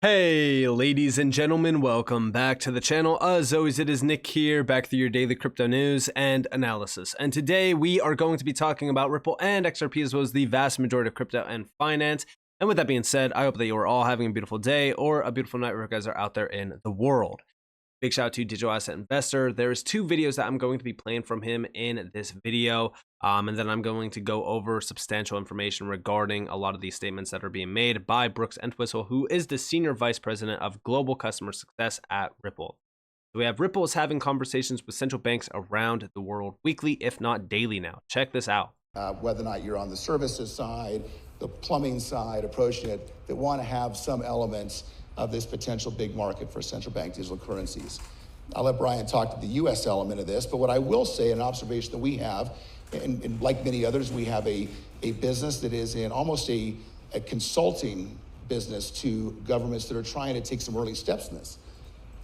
Hey, ladies and gentlemen, welcome back to the channel. As always, it is Nick here, back through your daily crypto news and analysis. And today we are going to be talking about Ripple and XRP, as well as the vast majority of crypto and finance. And with that being said, I hope that you are all having a beautiful day or a beautiful night wherever you guys are out there in the world. Big shout out to Digital Asset Investor. There's two videos that I'm going to be playing from him in this video. And then I'm going to go over substantial information regarding a lot of these statements that are being made by Brooks Entwistle, who is the Senior Vice President of Global Customer Success at Ripple. So we have Ripple is having conversations with central banks around the world weekly, if not daily now. Check this out. Whether or not you're on the services side, the plumbing side, approaching it, that want to have some elements of this potential big market for central bank digital currencies. I'll let Brian talk to the US element of this, but what I will say, an observation that we have, and like many others, we have a business that is in almost a consulting business to governments that are trying to take some early steps in this.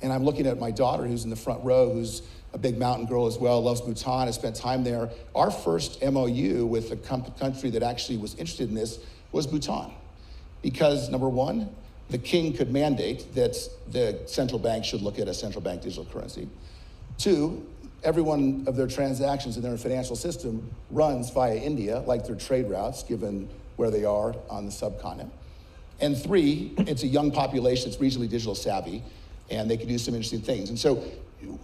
And I'm looking at my daughter who's in the front row, who's a big mountain girl as well, loves Bhutan, has spent time there. Our first MOU with a country that actually was interested in this was Bhutan. Because number one, the king could mandate that the central bank should look at a central bank digital currency. Two, every one of their transactions in their financial system runs via India, like their trade routes, given where they are on the subcontinent. And three, it's a young population that's regionally digital savvy, and they can do some interesting things. And so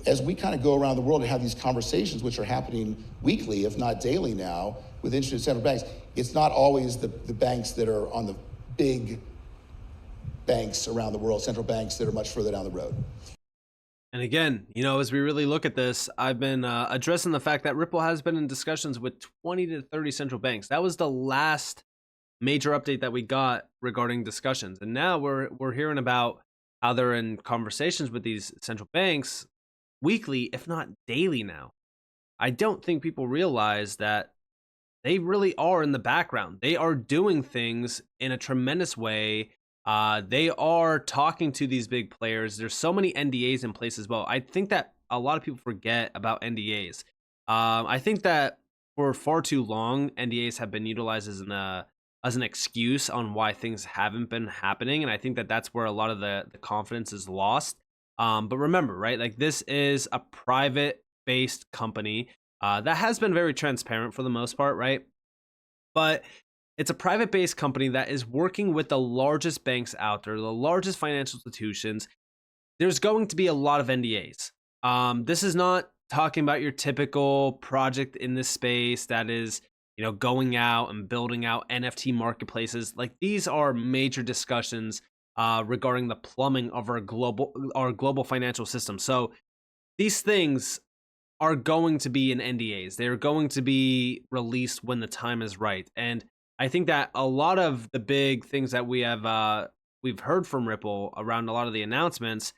as we kind of go around the world and have these conversations, which are happening weekly, if not daily now, with interested central banks, it's not always the banks that are on the big banks around the world, central banks that are much further down the road. And again, as we really look at this, I've been addressing the fact that Ripple has been in discussions with 20 to 30 central banks. That was the last major update that we got regarding discussions. And now we're hearing about how they're in conversations with these central banks weekly, if not daily now. I don't think people realize that they really are in the background. They are doing things in a tremendous way. They are talking to these big players. There's so many NDAs in place as well. I think that a lot of people forget about NDAs. I think that for far too long, NDAs have been utilized as an excuse on why things haven't been happening. And I think that that's where a lot of the confidence is lost. But remember, right? Like, this is a private-based company that has been very transparent for the most part, right? But it's a private-based company that is working with the largest banks out there, the largest financial institutions. There's going to be a lot of NDAs. This is not talking about your typical project in this space that is, going out and building out NFT marketplaces. Like, these are major discussions regarding the plumbing of our global financial system. So these things are going to be in NDAs. They're going to be released when the time is right. And I think that a lot of the big things that we've heard from Ripple around a lot of the announcements,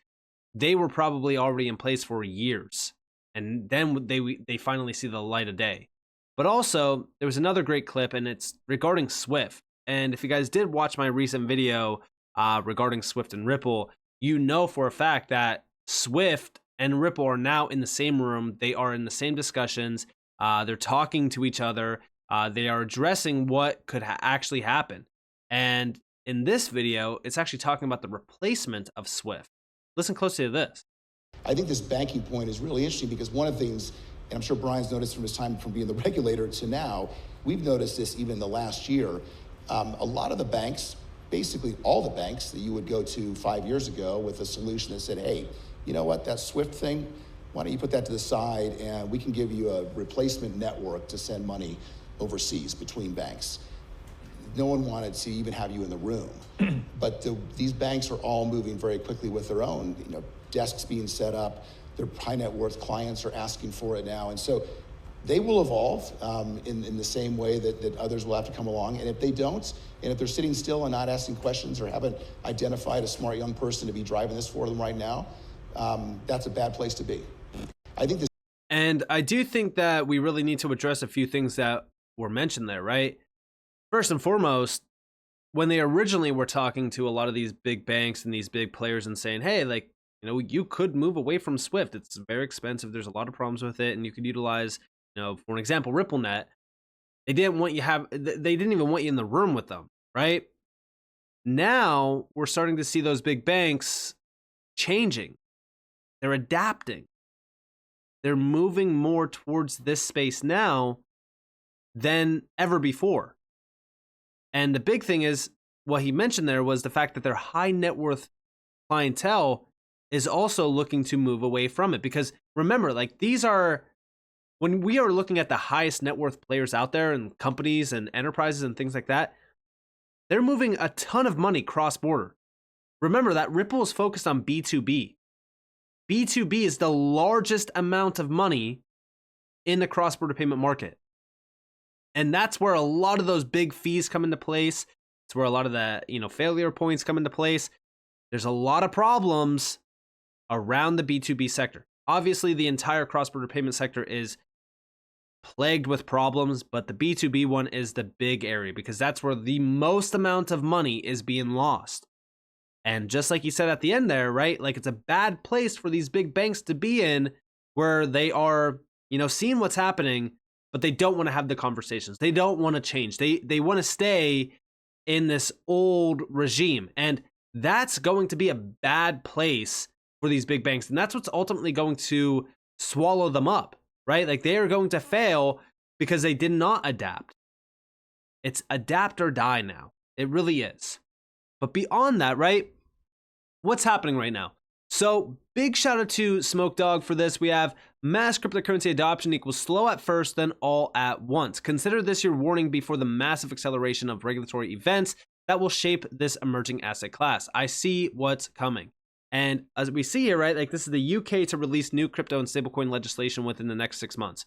they were probably already in place for years, and then they finally see the light of day. But also, there was another great clip, and it's regarding Swift. And if you guys did watch my recent video regarding Swift and Ripple, you know for a fact that Swift and Ripple are now in the same room. They are in the same discussions. They're talking to each other. They are addressing what could actually happen. And in this video, it's actually talking about the replacement of Swift. Listen closely to this. I think this banking point is really interesting because one of the things, and I'm sure Brian's noticed from his time from being the regulator to now, we've noticed this even the last year. A lot of the banks, basically all the banks that you would go to 5 years ago with a solution that said, hey, you know what, that Swift thing, why don't you put that to the side and we can give you a replacement network to send money overseas between banks. No one wanted to even have you in the room. But these banks are all moving very quickly with their own, desks being set up. Their high net worth clients are asking for it now. And so they will evolve in the same way that others will have to come along. And if they don't, and if they're sitting still and not asking questions or haven't identified a smart young person to be driving this for them right now, that's a bad place to be. I think this. And I do think that we really need to address a few things that were mentioned there, right? First and foremost, when they originally were talking to a lot of these big banks and these big players and saying, hey, like, you could move away from Swift. It's very expensive. There's a lot of problems with it. And you could utilize, for an example, RippleNet. They didn't even want you in the room with them, right? Now we're starting to see those big banks changing. They're adapting. They're moving more towards this space now than ever before. And the big thing is, what he mentioned there was the fact that their high net worth clientele is also looking to move away from it. Because remember, like, these are, when we are looking at the highest net worth players out there and companies and enterprises and things like that, they're moving a ton of money cross border. Remember that Ripple is focused on B2B. B2B is the largest amount of money in the cross border payment market. And that's where a lot of those big fees come into place. It's where a lot of the, failure points come into place. There's a lot of problems around the B2B sector. Obviously, the entire cross-border payment sector is plagued with problems, but the B2B one is the big area because that's where the most amount of money is being lost. And just like you said at the end there, right? Like, it's a bad place for these big banks to be in where they are, seeing what's happening, but they don't want to have the conversations. They don't want to change. They want to stay in this old regime. And that's going to be a bad place for these big banks. And that's what's ultimately going to swallow them up, right? Like, they are going to fail because they did not adapt. It's adapt or die now. It really is. But beyond that, right? What's happening right now? So big shout out to Smoke Dog for this. We have mass cryptocurrency adoption equals slow at first, then all at once. Consider this your warning before the massive acceleration of regulatory events that will shape this emerging asset class. I see what's coming. And as we see here, right, like, this is the UK to release new crypto and stablecoin legislation within the next 6 months.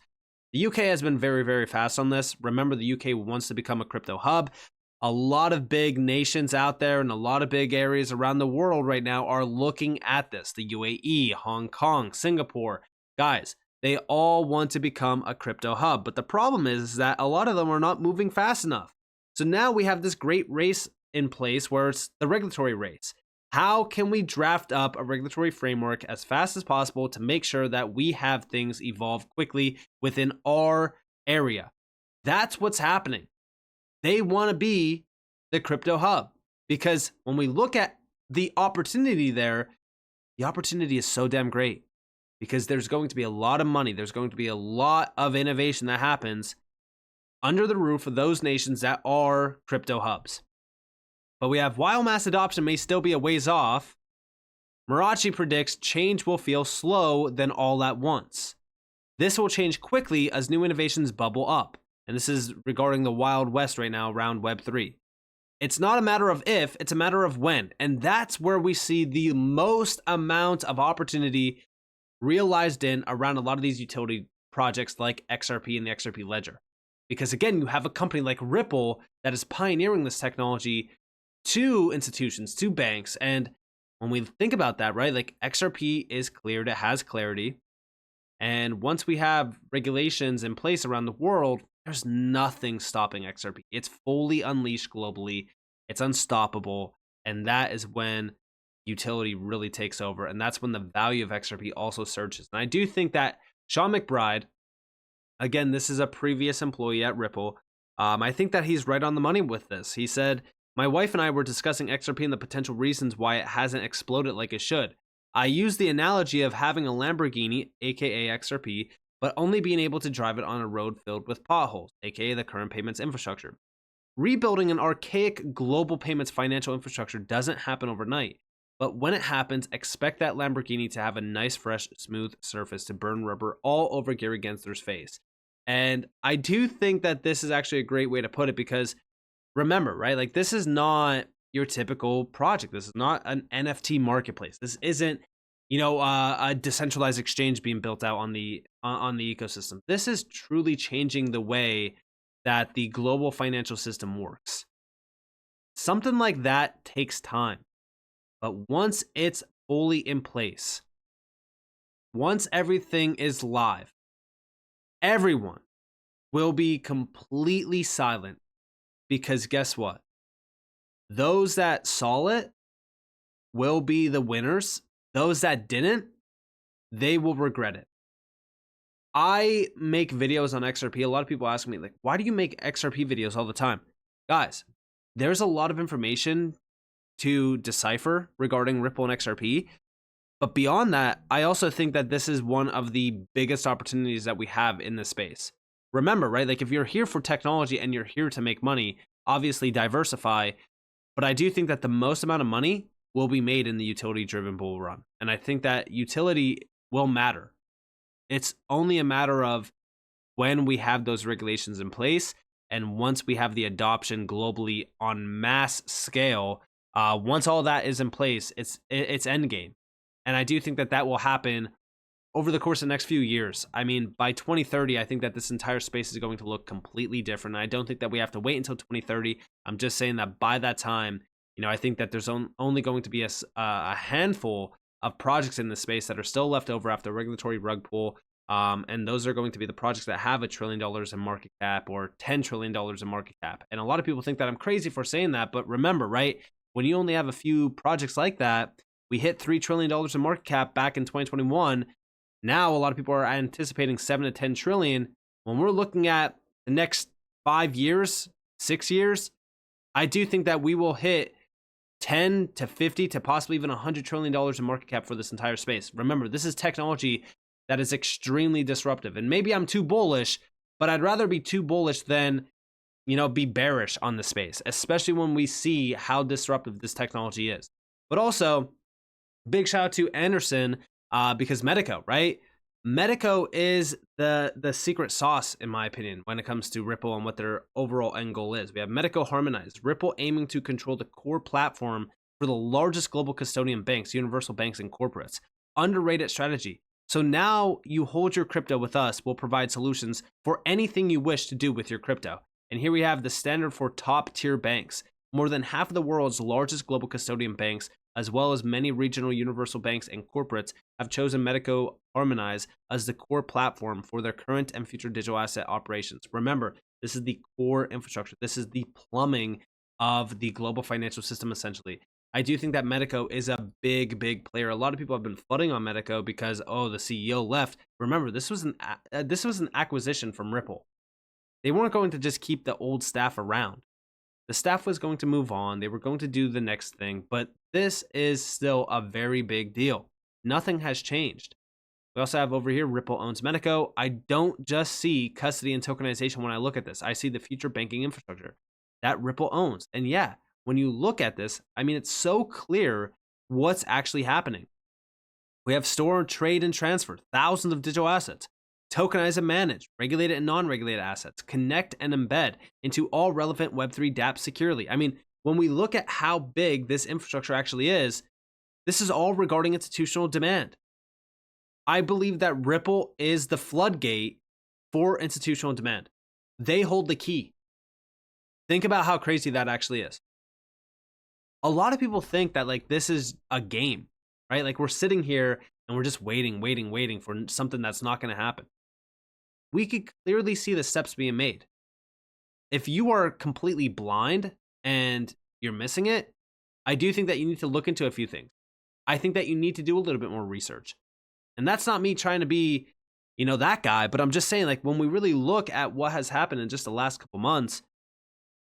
The UK has been very, very fast on this. Remember, the UK wants to become a crypto hub. A lot of big nations out there and a lot of big areas around the world right now are looking at this. The UAE, Hong Kong, Singapore. Guys, they all want to become a crypto hub. But the problem is that a lot of them are not moving fast enough. So now we have this great race in place where it's the regulatory race. How can we draft up a regulatory framework as fast as possible to make sure that we have things evolve quickly within our area? That's what's happening. They want to be the crypto hub because when we look at the opportunity there, the opportunity is so damn great because there's going to be a lot of money. There's going to be a lot of innovation that happens under the roof of those nations that are crypto hubs. But we have, while mass adoption may still be a ways off, Marachi predicts change will feel slow then all at once. This will change quickly as new innovations bubble up. And this is regarding the Wild West right now around Web3. It's not a matter of if, it's a matter of when. And that's where we see the most amount of opportunity realized in around a lot of these utility projects like XRP and the XRP Ledger. Because again, you have a company like Ripple that is pioneering this technology to institutions, to banks. And when we think about that, right, like, XRP is cleared, it has clarity. And once we have regulations in place around the world, there's nothing stopping XRP. It's fully unleashed globally. It's unstoppable. And that is when utility really takes over. And that's when the value of XRP also surges. And I do think that Sean McBride, again, this is a previous employee at Ripple. I think that he's right on the money with this. He said, my wife and I were discussing XRP and the potential reasons why it hasn't exploded like it should. I use the analogy of having a Lamborghini, aka XRP, but only being able to drive it on a road filled with potholes, aka the current payments infrastructure. Rebuilding an archaic global payments financial infrastructure doesn't happen overnight, but when it happens, expect that Lamborghini to have a nice, fresh, smooth surface to burn rubber all over Gary Gensler's face. And I do think that this is actually a great way to put it because remember, right, like, this is not your typical project. This is not an NFT marketplace. This isn't, a decentralized exchange being built out on the ecosystem. This is truly changing the way that the global financial system works. Something like that takes time, but once it's fully in place, once everything is live, everyone will be completely silent because guess what? Those that saw it will be the winners. Those that didn't, they will regret it. I make videos on XRP. A lot of people ask me, like, why do you make XRP videos all the time? Guys, there's a lot of information to decipher regarding Ripple and XRP. But beyond that, I also think that this is one of the biggest opportunities that we have in this space. Remember, right? Like if you're here for technology and you're here to make money, obviously diversify. But I do think that the most amount of money will be made in the utility-driven bull run. And I think that utility will matter. It's only a matter of when we have those regulations in place and once we have the adoption globally on mass scale. Once all that is in place, it's endgame. And I do think that that will happen over the course of the next few years. I mean, by 2030, I think that this entire space is going to look completely different. I don't think that we have to wait until 2030. I'm just saying that by that time, I think that there's only going to be a handful of projects in this space that are still left over after regulatory rug pull. And those are going to be the projects that have $1 trillion in market cap or $10 trillion in market cap. And a lot of people think that I'm crazy for saying that. But remember, right, when you only have a few projects like that, we hit $3 trillion in market cap back in 2021. Now, a lot of people are anticipating 7 to 10 trillion. When we're looking at the next 5 years, 6 years, I do think that we will hit 10 to 50 to possibly even $100 trillion in market cap for this entire space. Remember, this is technology that is extremely disruptive. And maybe I'm too bullish, but I'd rather be too bullish than, be bearish on the space, especially when we see how disruptive this technology is. But also, big shout out to Anderson because Metaco, right? Metaco is the secret sauce, in my opinion, when it comes to Ripple and what their overall end goal is. We have Metaco harmonized, Ripple aiming to control the core platform for the largest global custodian banks, universal banks, and corporates. Underrated strategy. So now you hold your crypto with us. We'll provide solutions for anything you wish to do with your crypto. And here we have the standard for top tier banks. More than half of the world's largest global custodian banks, as well as many regional universal banks and corporates, have chosen Metaco Harmonize as the core platform for their current and future digital asset operations. Remember, this is the core infrastructure. This is the plumbing of the global financial system, essentially. I do think that Metaco is a big player. A lot of people have been flooding on Metaco because, the CEO left. Remember, this was an acquisition from Ripple. They weren't going to just keep the old staff around. The staff was going to move on. They were going to do the next thing, but this is still a very big deal. Nothing has changed. We also have over here, Ripple owns Metaco. I don't just see custody and tokenization when I look at this. I see the future banking infrastructure that Ripple owns. And yeah, when you look at this, I mean, it's so clear what's actually happening. We have store, trade, and transfer, thousands of digital assets. Tokenize and manage, regulated and non-regulated assets, connect and embed into all relevant Web3 dApps securely. I mean, when we look at how big this infrastructure actually is, this is all regarding institutional demand. I believe that Ripple is the floodgate for institutional demand. They hold the key. Think about how crazy that actually is. A lot of people think that this is a game, right? Like we're sitting here and we're just waiting for something that's not going to happen. We could clearly see the steps being made. If you are completely blind and you're missing it, I do think that you need to look into a few things. I think that you need to do a little bit more research. And that's not me trying to be, that guy, but I'm just saying when we really look at what has happened in just the last couple months,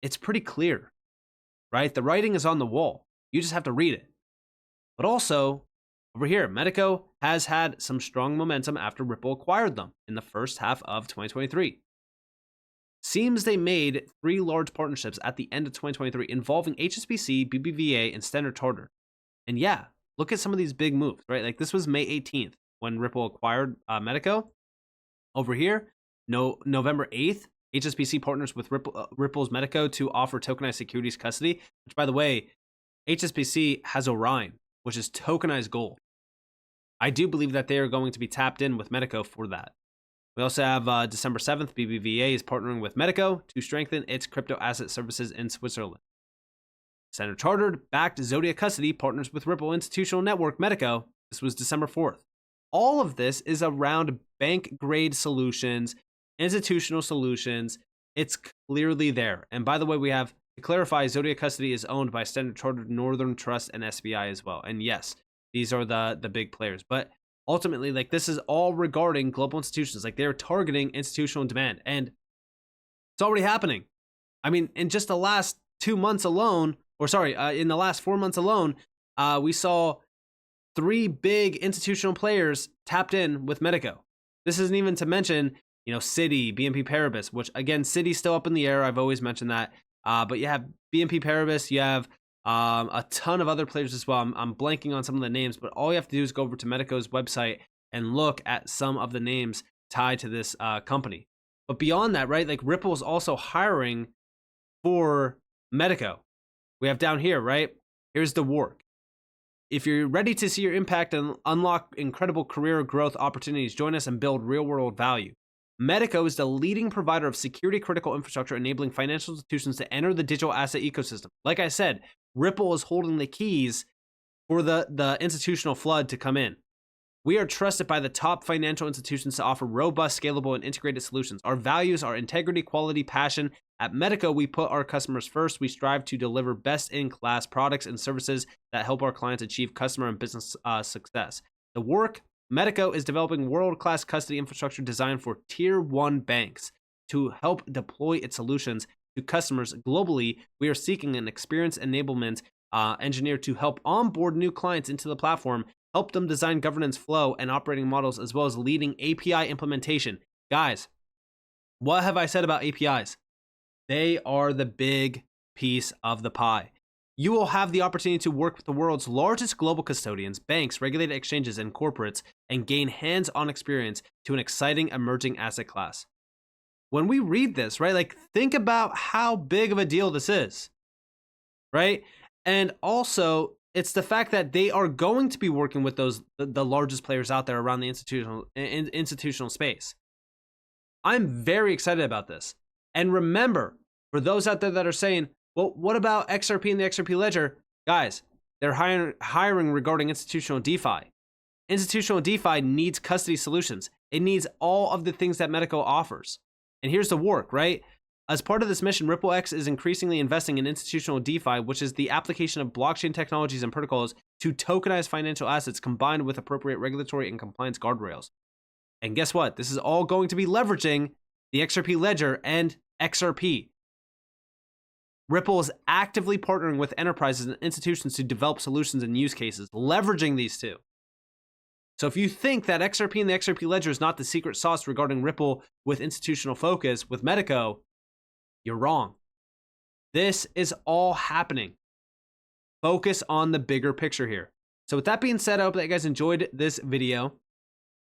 it's pretty clear, right? The writing is on the wall. You just have to read it. But also, over here, Metaco has had some strong momentum after Ripple acquired them in the first half of 2023. Seems they made 3 large partnerships at the end of 2023 involving HSBC, BBVA, and Standard Chartered. And yeah, look at some of these big moves, right? This was May 18th when Ripple acquired Metaco. Over here, November 8th, HSBC partners with Ripple's Metaco to offer tokenized securities custody, which, by the way, HSBC has Orion, which is tokenized gold. I do believe that they are going to be tapped in with Metaco for that. We also have December 7th, BBVA is partnering with Metaco to strengthen its crypto asset services in Switzerland. Standard Chartered backed Zodiac Custody partners with Ripple Institutional Network Metaco. This was December 4th. All of this is around bank grade solutions, institutional solutions. It's clearly there. And by the way, we have to clarify, Zodiac Custody is owned by Standard Chartered, Northern Trust, and SBI as well. And yes, these are the big players. But ultimately, this is all regarding global institutions. They're targeting institutional demand. And it's already happening. I mean, in just the last 2 months alone, in the last 4 months alone, we saw 3 big institutional players tapped in with Metaco. This isn't even to mention, Citi, BNP Paribas, which again, Citi's still up in the air. I've always mentioned that. But you have BNP Paribas, you have a ton of other players as well. I'm blanking on some of the names, but all you have to do is go over to Metaco's website and look at some of the names tied to this company. But beyond that, right, like Ripple is also hiring for Metaco. We have down here, right? Here's the work. If you're ready to see your impact and unlock incredible career growth opportunities, join us and build real-world value. Metaco is the leading provider of security-critical infrastructure, enabling financial institutions to enter the digital asset ecosystem. Like I said, Ripple is holding the keys for the institutional flood to come in. We are trusted by the top financial institutions to offer robust, scalable, and integrated solutions. Our values are integrity, quality, passion. At Metaco, we put our customers first. We strive to deliver best-in-class products and services that help our clients achieve customer and business success. The work, Metaco is developing world-class custody infrastructure designed for Tier 1 banks to help deploy its solutions to customers globally. We are seeking an experienced enablement engineer to help onboard new clients into the platform, help them design governance flow and operating models, as well as leading API implementation. Guys, what have I said about APIs? They are the big piece of the pie. You will have the opportunity to work with the world's largest global custodians, banks, regulated exchanges, and corporates, and gain hands-on experience to an exciting emerging asset class. When we read this, right, like think about how big of a deal this is, right? And also, it's the fact that they are going to be working with the largest players out there around the institutional space. I'm very excited about this. And remember, for those out there that are saying, well, what about XRP and the XRP ledger? Guys, they're hiring regarding institutional DeFi. Institutional DeFi needs custody solutions. It needs all of the things that Metaco offers. And here's the work, right? As part of this mission, RippleX is increasingly investing in institutional DeFi, which is the application of blockchain technologies and protocols to tokenize financial assets combined with appropriate regulatory and compliance guardrails. And guess what? This is all going to be leveraging the XRP ledger and XRP. Ripple is actively partnering with enterprises and institutions to develop solutions and use cases, leveraging these two. So if you think that XRP and the XRP ledger is not the secret sauce regarding Ripple with institutional focus with Metaco, you're wrong. This is all happening. Focus on the bigger picture here. So with that being said, I hope that you guys enjoyed this video.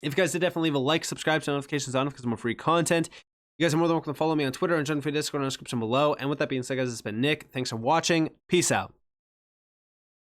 If you guys did, definitely leave a like, subscribe, turn notifications on because more free content. You guys are more than welcome to follow me on Twitter and join the Discord in the description below. And with that being said, guys, it's been Nick. Thanks for watching. Peace out.